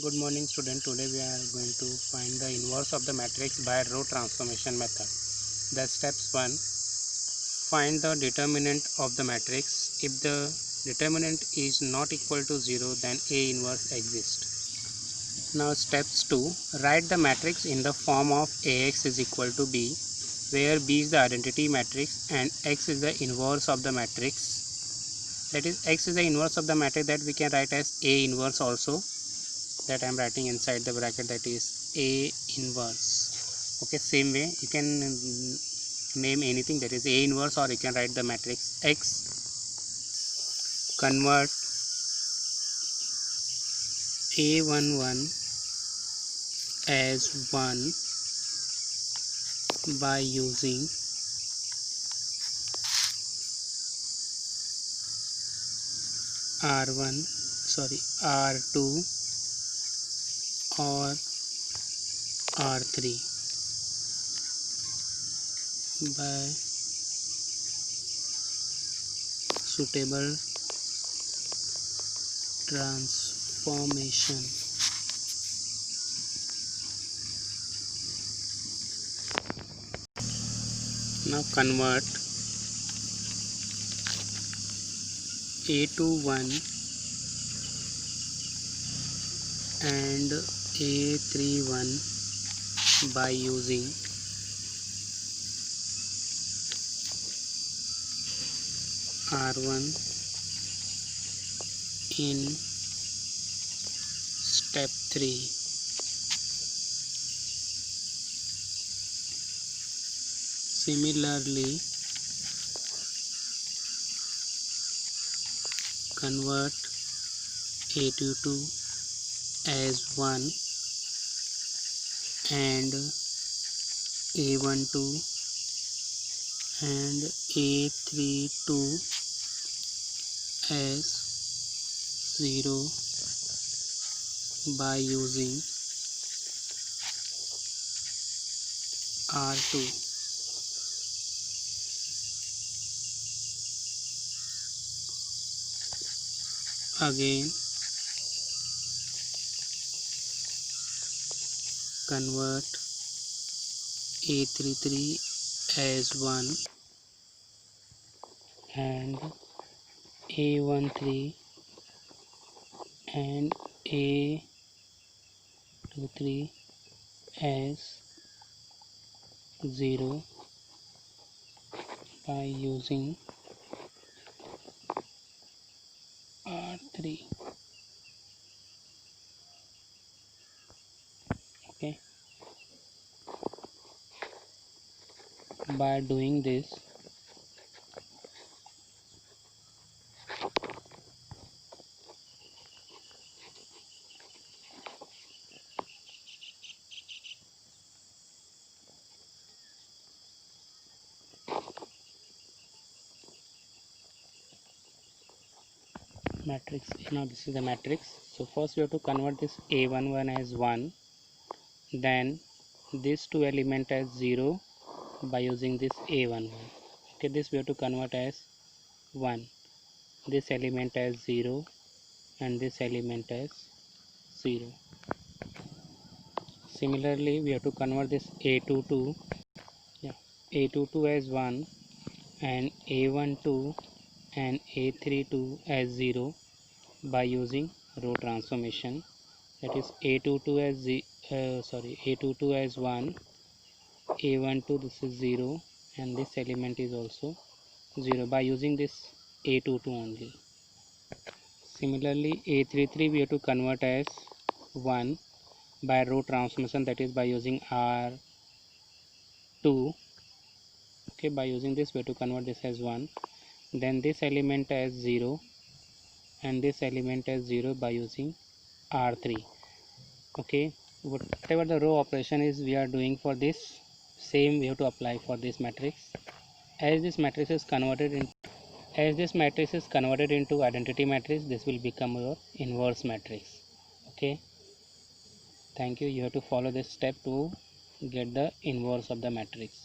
Good morning student. Today we are going to find the inverse of the matrix by row transformation method. The steps 1. Find the determinant of the matrix. If the determinant is not equal to 0, then A inverse exists. Now steps 2. Write the matrix in the form of Ax is equal to B, where B is the identity matrix and X is the inverse of the matrix. That is, X is the inverse of the matrix that we can write as A inverse also, that I am writing inside the bracket, that is A inverse. Okay, same way you can name anything, that is A inverse, or you can write the matrix X. Convert A11 as 1 by using R2 or R3 by suitable transformation. Now convert A21 and A31 by using R1 in step 3. Similarly, convert A22 as 1 and A12 and A32 as 0 by using R2. Again convert A33 as 1 and A13 and A23 as 0 by using R3. Okay, by doing this, matrix, now this is the matrix. So first we have to convert this A11 as 1, then this two element as 0 by using this A11. Okay, this we have to convert as 1, this element as 0 and this element as 0. Similarly, we have to convert this A22, A22 as 1 and A12 and A32 as 0 by using row transformation. That is A22 as A22 as 1, A12 this is 0 and this element is also 0 by using this A22 only. Similarly, A33 we have to convert as 1 by row transformation, that is by using R2. Okay, by using this we have to convert this as 1, then this element as 0 and this element as 0 by using R3. Okay, whatever the row operation is we are doing for this, same we have to apply for this matrix. As this matrix is converted into identity matrix, this will become your inverse matrix. Okay, thank you. You have to follow this step to get the inverse of the matrix.